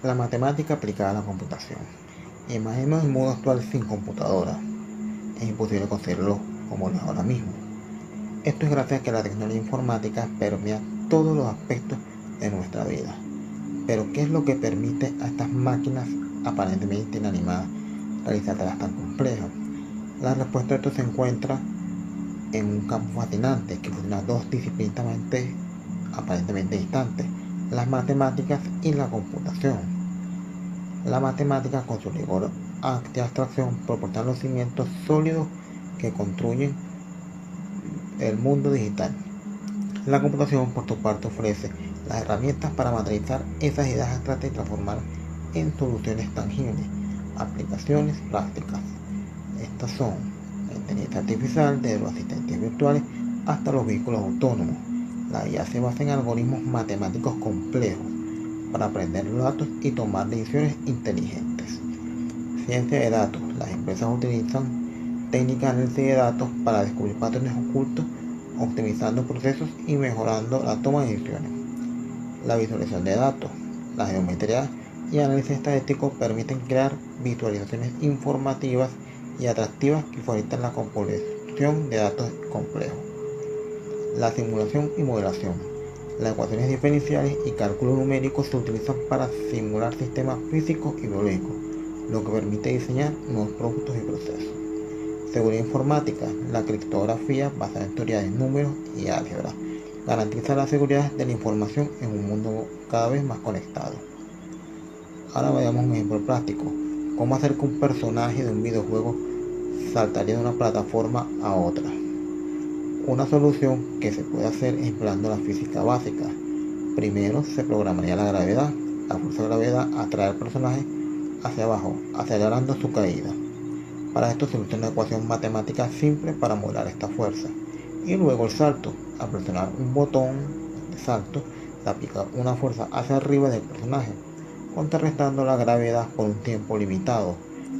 La matemática aplicada a la computación. Imaginemos el mundo actual sin computadora. Es imposible conseguirlo como lo es ahora mismo. Esto es gracias a que la tecnología informática permea todos los aspectos de nuestra vida. Pero ¿qué es lo que permite a estas máquinas aparentemente inanimadas realizar tareas tan complejas? La respuesta a esto se encuentra en un campo fascinante que fusiona dos disciplinas aparentemente distantes: las matemáticas y la computación. La matemática, con su rigor de abstracción, proporciona los cimientos sólidos que construyen el mundo digital. La computación, por su parte, ofrece las herramientas para materializar esas ideas abstractas y transformar en soluciones tangibles, aplicaciones prácticas. Estas son la inteligencia artificial, desde los asistentes virtuales hasta los vehículos autónomos. La IA se basa en algoritmos matemáticos complejos para aprender los datos y tomar decisiones inteligentes. Ciencia de datos. Las empresas utilizan técnicas de análisis de datos para descubrir patrones ocultos, optimizando procesos y mejorando la toma de decisiones. La visualización de datos. La geometría y análisis estadístico permiten crear visualizaciones informativas y atractivas que facilitan la computación de datos complejos. La simulación y modelación. Las ecuaciones diferenciales y cálculos numéricos se utilizan para simular sistemas físicos y biológicos, lo que permite diseñar nuevos productos y procesos. Seguridad informática. La criptografía, basada en teoría de números y álgebra, garantiza la seguridad de la información en un mundo cada vez más conectado. Ahora veamos un ejemplo práctico. ¿Cómo hacer que un personaje de un videojuego saltaría de una plataforma a otra? Una solución que se puede hacer empleando la física básica. Primero se programaría la gravedad. La fuerza de gravedad atrae al personaje hacia abajo, acelerando su caída. Para esto se usa una ecuación matemática simple para modelar esta fuerza. Y luego el salto. Al presionar un botón de salto, se aplica una fuerza hacia arriba del personaje, contrarrestando la gravedad por un tiempo limitado.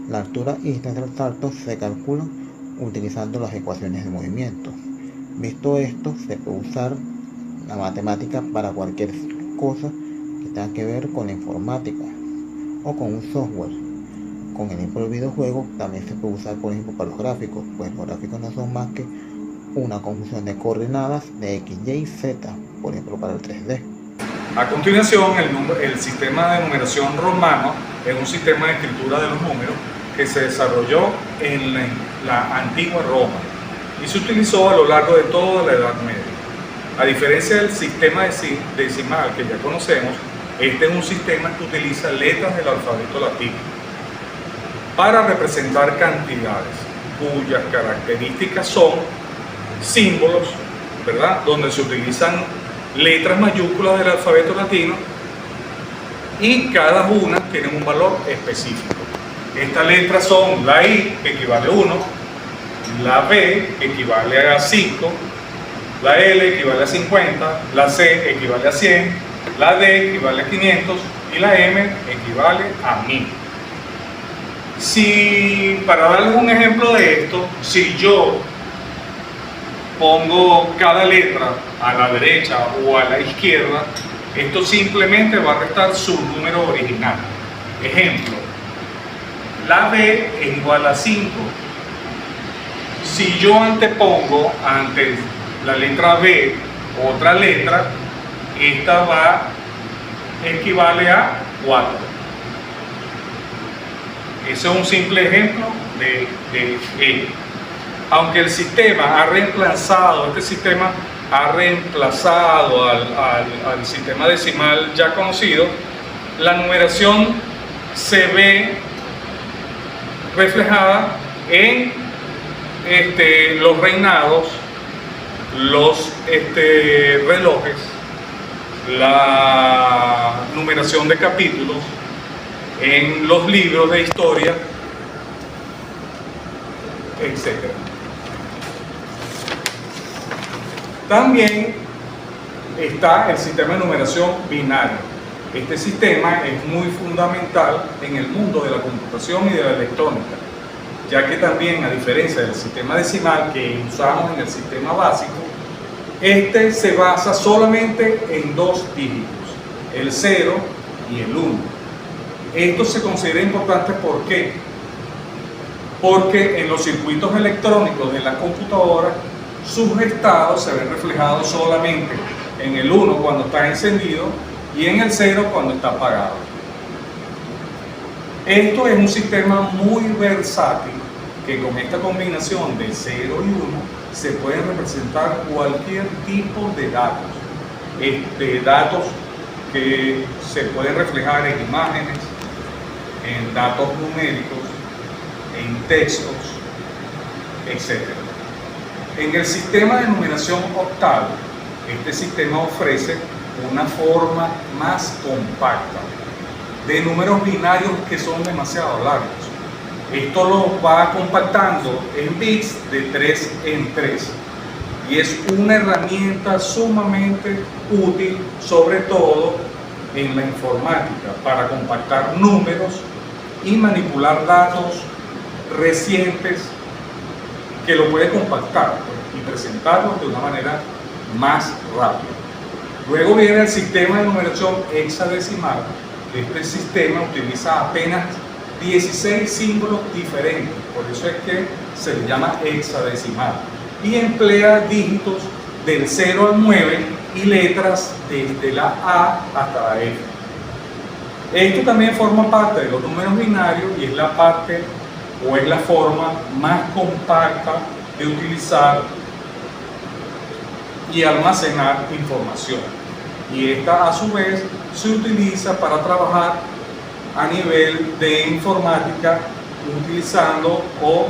La altura y distancia del salto se calculan utilizando las ecuaciones de movimiento. Visto esto, se puede usar la matemática para cualquier cosa que tenga que ver con la informática o con un software. Con el ejemplo del videojuego, también se puede usar, por ejemplo, para los gráficos, pues los gráficos no son más que una conjunción de coordenadas de X, Y y Z, por ejemplo, para el 3D. A continuación, el sistema de numeración romano es un sistema de escritura de los números que se desarrolló en la antigua Roma y se utilizó a lo largo de toda la Edad Media. A diferencia del sistema decimal que ya conocemos, este es un sistema que utiliza letras del alfabeto latino para representar cantidades cuyas características son símbolos, ¿verdad?, donde se utilizan letras mayúsculas del alfabeto latino y cada una tiene un valor específico. Estas letras son la I, que equivale a 1, la B, que equivale a 5, la L equivale a 50, la C equivale a 100, la D equivale a 500 y la M equivale a 1000. Para darles un ejemplo de esto, si yo pongo cada letra a la derecha o a la izquierda, esto simplemente va a restar su número original. Ejemplo, la B es igual a 5. Si yo antepongo ante la letra B otra letra, esta equivale a 4. Ese es un simple ejemplo de ello. Aunque el sistema ha reemplazado, este sistema ha reemplazado al sistema decimal ya conocido, la numeración se ve reflejada en los reinados, los relojes, la numeración de capítulos, en los libros de historia, etc. También está el sistema de numeración binario. Este sistema es muy fundamental en el mundo de la computación y de la electrónica, ya que también, a diferencia del sistema decimal que usamos en el sistema básico, este se basa solamente en dos dígitos, el 0 y el 1. Esto se considera importante, ¿por qué? Porque en los circuitos electrónicos de la computadora sus estados se ven reflejados solamente en el 1 cuando está encendido y en el 0 cuando está apagado. Esto es un sistema muy versátil que con esta combinación de 0 y 1 se puede representar cualquier tipo de datos. Datos que se pueden reflejar en imágenes, en datos numéricos, en textos, etc. En el sistema de numeración octal, este sistema ofrece una forma más compacta de números binarios que son demasiado largos. Esto lo va compactando en bits de 3 en 3 y es una herramienta sumamente útil, sobre todo en la informática, para compactar números y manipular datos recientes que lo puede compactar y presentarlos de una manera más rápida. Luego viene el sistema de numeración hexadecimal. Este sistema utiliza apenas 16 símbolos diferentes, por eso es que se le llama hexadecimal, y emplea dígitos del 0 al 9 y letras desde la A hasta la F. Esto también forma parte de los números binarios y es la parte o es la forma más compacta de utilizar y almacenar información. Y esta a su vez se utiliza para trabajar a nivel de informática, utilizando o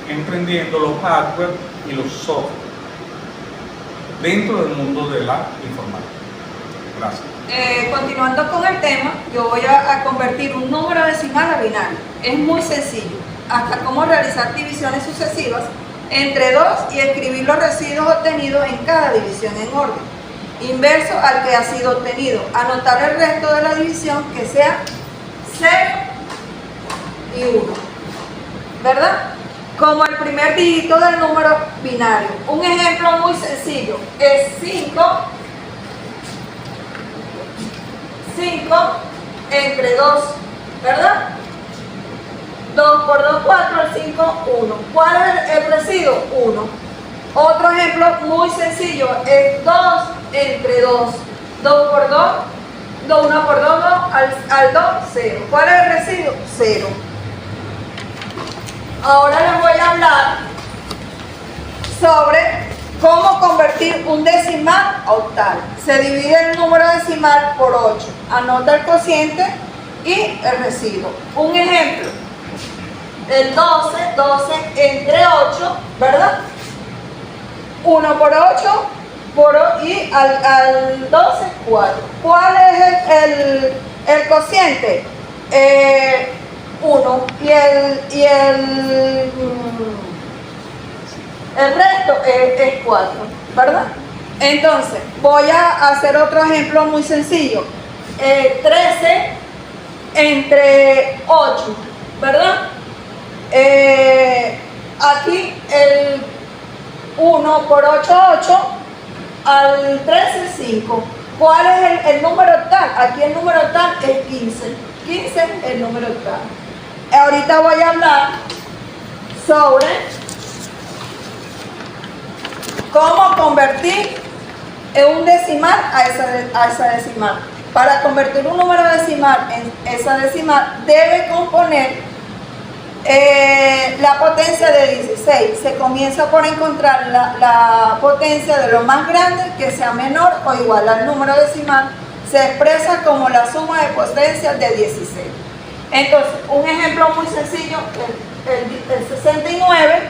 emprendiendo los hardware y los software dentro del mundo de la informática. Gracias. Continuando con el tema, yo voy a convertir un número decimal a binario. Es muy sencillo, hasta cómo realizar divisiones sucesivas entre 2 y escribir los residuos obtenidos en cada división en orden inverso al que ha sido obtenido. Anotar el resto de la división que sea 0 y 1, ¿verdad? Como el primer dígito del número binario. Un ejemplo muy sencillo es 5 entre 2, ¿verdad? 2 por 2, 4, el 5, 1. ¿Cuál es el residuo? 1. Otro ejemplo muy sencillo es 2 entre 2. 2 por 2, 1 por 2, 2, al 2, 0. ¿Cuál es el residuo? 0. Ahora les voy a hablar sobre cómo convertir un decimal a octal. Se divide el número decimal por 8. Anota el cociente y el residuo. Un ejemplo, el 12 entre 8, ¿verdad? 1 por 8 y al 12, 4. ¿Cuál es el cociente? 1 y el resto es 4, ¿verdad? Entonces, voy a hacer otro ejemplo muy sencillo. 13 entre 8, ¿verdad? Aquí el 1 por 8, 8, al 13, 5. ¿Cuál es el número octal? Aquí el número octal es 15. 15 es el número octal. Ahorita voy a hablar sobre cómo convertir un decimal a esa decimal. Para convertir un número decimal en esa decimal, debe componer la potencia de 16. Se comienza por encontrar la potencia de lo más grande que sea menor o igual al número decimal. Se expresa como la suma de potencias de 16. Entonces, un ejemplo muy sencillo, el 69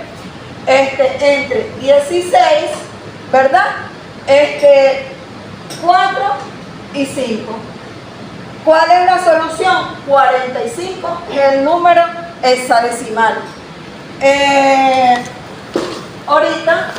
entre 16, ¿verdad? 4 y 5. ¿Cuál es la solución? 45 es el número hexadecimal. Ahorita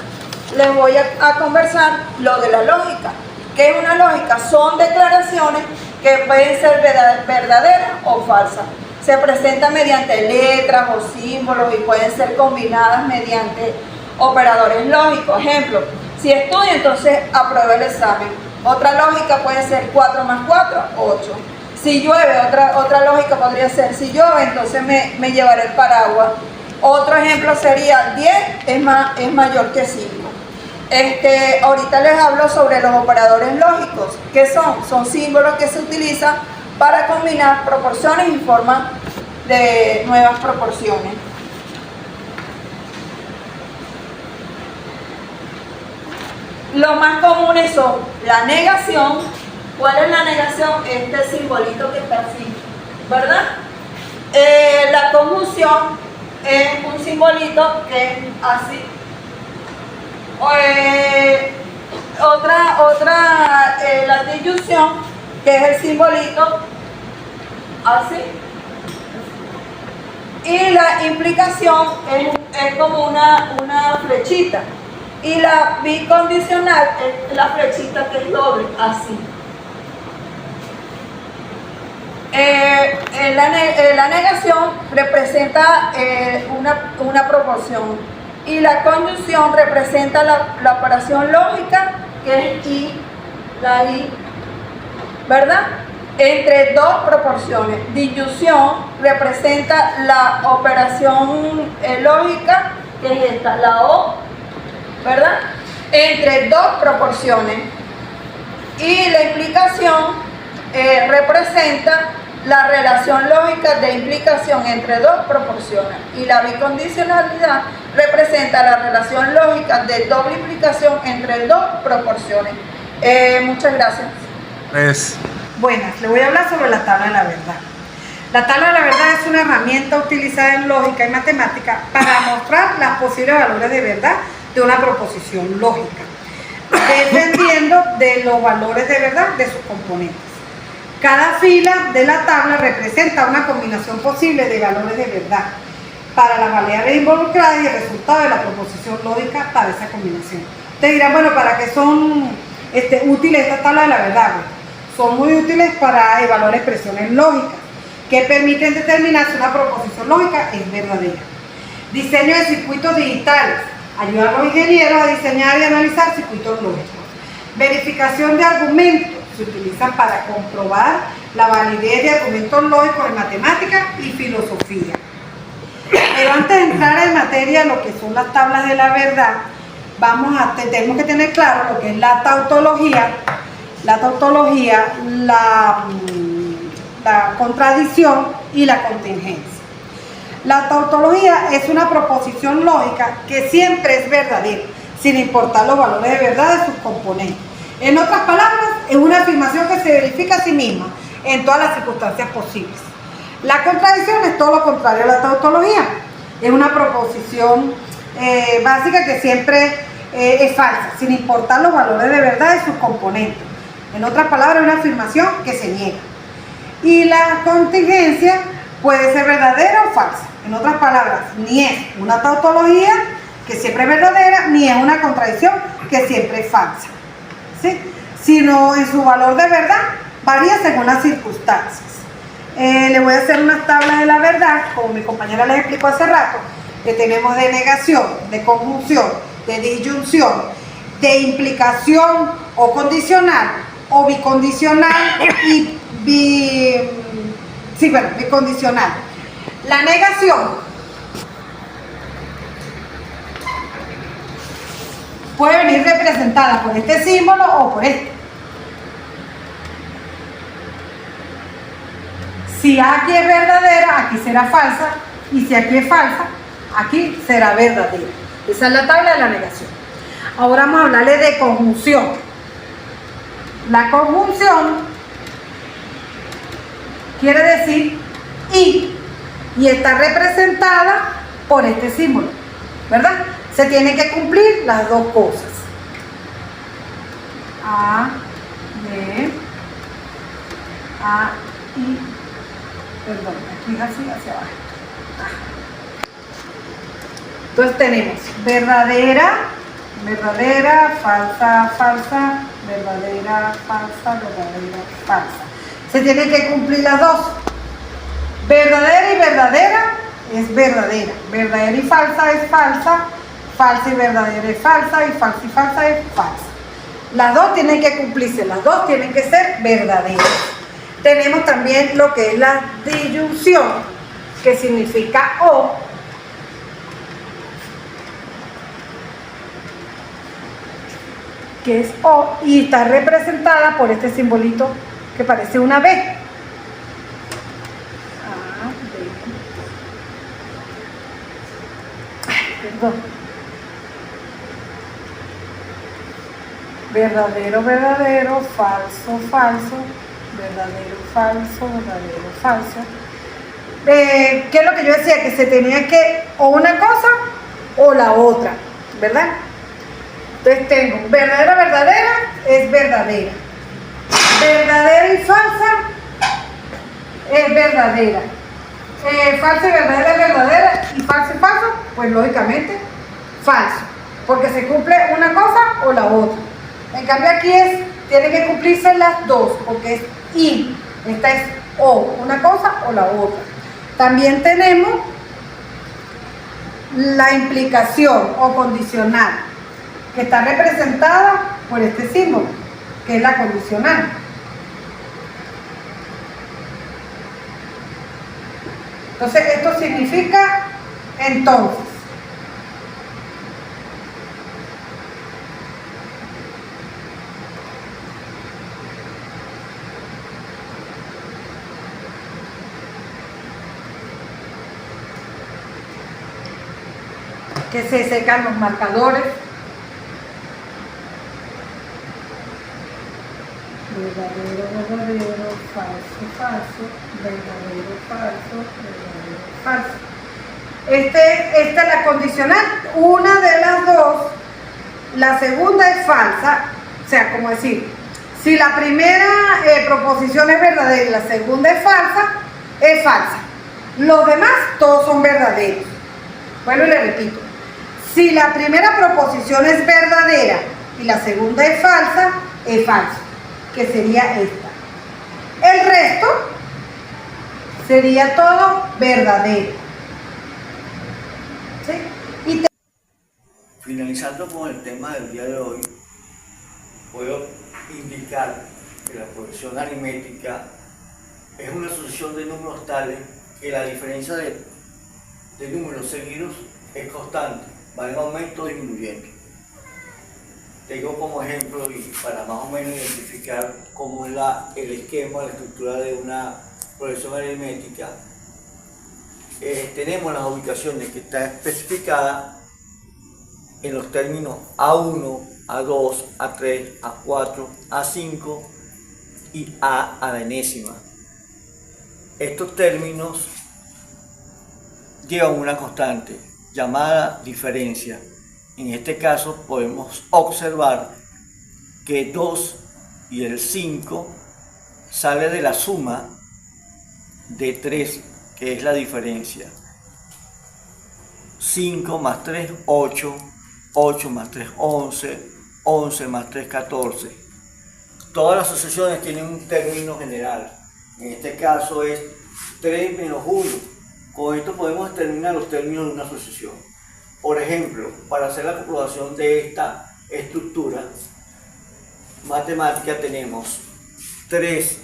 les voy a conversar lo de la lógica. ¿Qué es una lógica? Son declaraciones que pueden ser verdaderas o falsas. Se presentan mediante letras o símbolos y pueden ser combinadas mediante operadores lógicos. Ejemplo, si estudia, entonces aprueba el examen. Otra lógica puede ser 4 más 4, 8. Si llueve, otra lógica podría ser, si llueve, entonces me llevaré el paraguas. Otro ejemplo sería 10 es mayor que 5. Ahorita les hablo sobre los operadores lógicos. ¿Qué son? Son símbolos que se utilizan para combinar proporciones y formas de nuevas proporciones. Los más comunes son la negación. ¿Cuál es la negación? Este simbolito que está así, ¿verdad? La conjunción es un simbolito que es así. La disyunción, que es el simbolito así. Y la implicación es como una flechita. Y la bicondicional es la flechita que es doble, así. La negación representa una proporción y la conjunción representa la operación lógica, que es la I, ¿verdad? Entre dos proporciones. Disyunción representa la operación lógica, que es esta, la O, ¿verdad? Entre dos proporciones. Y la implicación representa la relación lógica de implicación entre dos proporciones. Y la bicondicionalidad representa la relación lógica de doble implicación entre dos proporciones. Muchas gracias. Buenas, le voy a hablar sobre la tabla de la verdad. La tabla de la verdad es una herramienta utilizada en lógica y matemática para mostrar los posibles valores de verdad de una proposición lógica, dependiendo de los valores de verdad de sus componentes. Cada fila de la tabla representa una combinación posible de valores de verdad para las variables involucradas y el resultado de la proposición lógica para esa combinación. Ustedes dirán, bueno, ¿para qué son útiles estas tablas de la verdad? Son muy útiles para evaluar expresiones lógicas que permiten determinar si una proposición lógica es verdadera. Diseño de circuitos digitales. Ayuda a los ingenieros a diseñar y analizar circuitos lógicos. Verificación de argumentos. Se utilizan para comprobar la validez de argumentos lógicos en matemáticas y filosofía. Pero antes de entrar en materia lo que son las tablas de la verdad, tenemos que tener claro lo que es la tautología, la contradicción y la contingencia. La tautología es una proposición lógica que siempre es verdadera, sin importar los valores de verdad de sus componentes. En otras palabras, es una afirmación que se verifica a sí misma en todas las circunstancias posibles. La contradicción es todo lo contrario a la tautología. Es una proposición básica que siempre es falsa, sin importar los valores de verdad de sus componentes. En otras palabras, es una afirmación que se niega. Y la contingencia puede ser verdadera o falsa. En otras palabras, ni es una tautología que siempre es verdadera, ni es una contradicción que siempre es falsa, ¿sí? Sino en su valor de verdad varía según las circunstancias. Le voy a hacer unas tablas de la verdad, como mi compañera les explicó hace rato, que tenemos de negación, de conjunción, de disyunción, de implicación o condicional, o bicondicional y bicondicional. La negación puede venir representada por este símbolo o por este. Si aquí es verdadera, aquí será falsa, y si aquí es falsa, aquí será verdadera. Esa es la tabla de la negación. Ahora vamos a hablarle de conjunción. La conjunción quiere decir y está representada por este símbolo, ¿verdad? Se tienen que cumplir las dos cosas. A, B, A, I, perdón, aquí es así, hacia abajo. Entonces tenemos verdadera, falsa, falsa, verdadera, falsa, falsa. Se tienen que cumplir las dos. Verdadera y verdadera es verdadera. Verdadera y falsa es falsa. Falsa y verdadera es falsa. Y falsa es falsa. Las dos tienen que cumplirse. Las dos tienen que ser verdaderas. Tenemos también lo que es la disyunción, que significa o, que es O, y está representada por este simbolito que parece una B. Perdón. Verdadero, verdadero, falso, falso, verdadero, falso, verdadero, falso. ¿Qué es lo que yo decía? Que se tenía que o una cosa o la otra, ¿verdad? Entonces tengo verdadera, verdadera, es verdadera. Verdadera y falsa es verdadera. Falsa y verdadera es verdadera, y falso y falso, pues lógicamente falso, porque se cumple una cosa o la otra. En cambio aquí tiene que cumplirse las dos, porque es y, esta es o, una cosa o la otra. También tenemos la implicación o condicional, que está representada por este símbolo, que es la condicional. Entonces, esto significa entonces. Que se secan los marcadores. Verdadero, verdadero, falso, falso, verdadero, falso, verdadero, falso. Esta es la condicional, una de las dos. La segunda es falsa, o sea, como decir, si la primera proposición es verdadera y la segunda es falsa. Los demás todos son verdaderos. Bueno, y le repito, si la primera proposición es verdadera y la segunda es falsa, que sería esta. El resto sería todo verdadero. ¿Sí? Finalizando con el tema del día de hoy, puedo indicar que la progresión aritmética es una sucesión de números tales que la diferencia de números seguidos es constante, va en aumento o disminuyendo. Tengo como ejemplo, y para más o menos identificar cómo es el esquema, la estructura de una progresión aritmética, tenemos las ubicaciones que están especificadas en los términos A1, A2, A3, A4, A5 y A la enésima. Estos términos llevan una constante llamada diferencia. En este caso podemos observar que 2 y el 5 sale de la suma de 3, que es la diferencia. 5 más 3, 8, 8 más 3, 11, 11 más 3, 14. Todas las sucesiones tienen un término general. En este caso es 3 menos 1. Con esto podemos determinar los términos de una sucesión. Por ejemplo, para hacer la comprobación de esta estructura matemática tenemos 3n,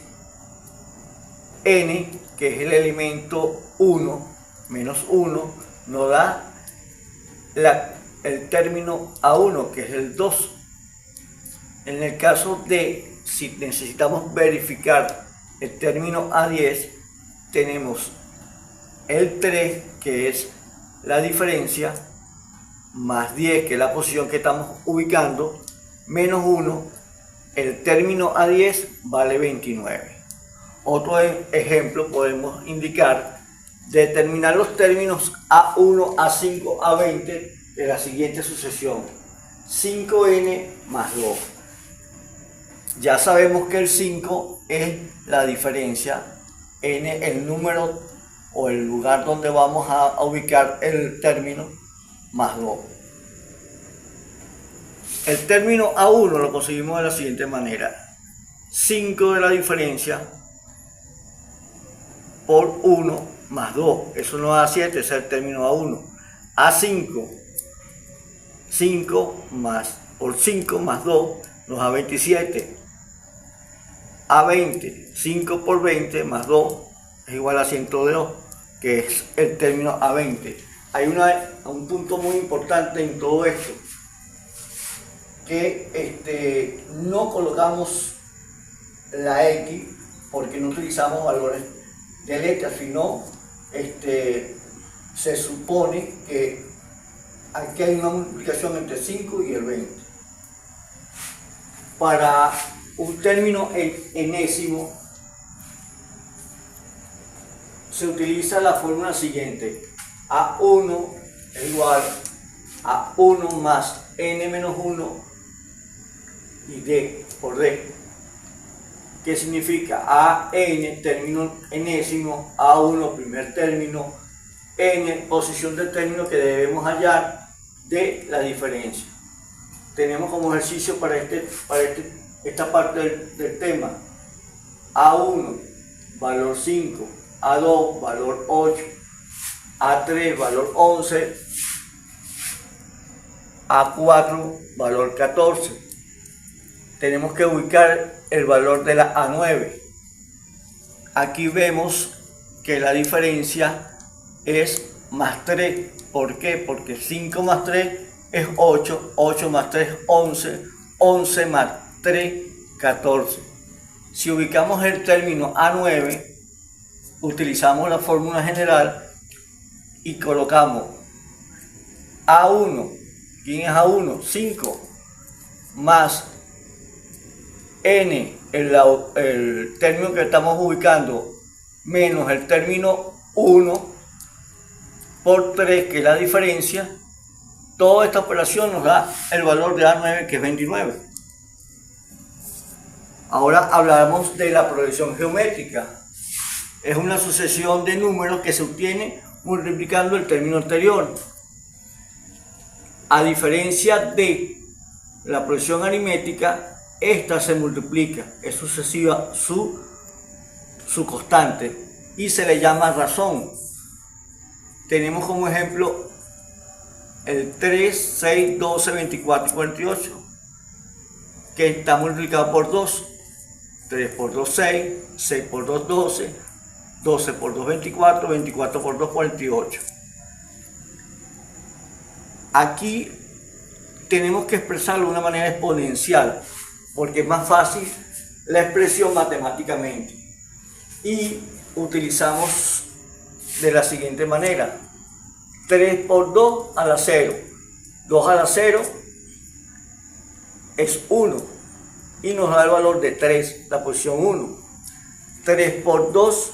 que es el elemento 1, menos 1, nos da el término A1, que es el 2. En el caso de si necesitamos verificar el término A10, tenemos el 3, que es la diferencia, más 10, que es la posición que estamos ubicando, menos 1, el término A10 vale 29. Otro ejemplo podemos indicar, determinar los términos A1, A5, A20 de la siguiente sucesión: 5n más 2. Ya sabemos que el 5 es la diferencia, n el número o el lugar donde vamos a ubicar el término, más 2. El término A1 lo conseguimos de la siguiente manera: 5 de la diferencia por 1 más 2, eso nos da 7, ese es el término A1. A5, 5 más por 5 más 2 nos da 27. a 20. 5 por 20 más 2 es igual a 102, que es el término a 20. Hay un punto muy importante en todo esto, que no colocamos la X porque no utilizamos valores de letras, sino se supone que aquí hay una multiplicación entre 5 y el 20. Para un término enésimo se utiliza la fórmula siguiente: A1 es igual a 1 más n menos 1 y d por d, que significa a n término enésimo, a1 primer término, n posición del término que debemos hallar de la diferencia. Tenemos como ejercicio para esta parte del tema: a1 valor 5, a2 valor 8, a3 valor 11, a4 valor 14. Tenemos que ubicar el valor de la A9. Aquí vemos que la diferencia es más 3. ¿Por qué? Porque 5 más 3 es 8, 8 más 3 11, 11 más 3 14. Si ubicamos el término A9, utilizamos la fórmula general y colocamos A1. ¿Quién es A1? 5 más n, el término que estamos ubicando, menos el término 1 por 3, que es la diferencia. Toda esta operación nos da el valor de A9, que es 29. Ahora hablamos de la progresión geométrica. Es una sucesión de números que se obtiene multiplicando el término anterior. A diferencia de la progresión aritmética, esta se multiplica, es sucesiva su constante y se le llama razón. Tenemos como ejemplo el 3, 6, 12, 24 y 48, que está multiplicado por 2. 3 por 2, 6, 6 por 2, 12, 12 por 2, 24, 24 por 2, 48. Aquí tenemos que expresarlo de una manera exponencial, porque es más fácil la expresión matemáticamente. Y utilizamos de la siguiente manera: 3 por 2 a la 0. 2 a la 0 es 1 y nos da el valor de 3, la posición 1. 3 por 2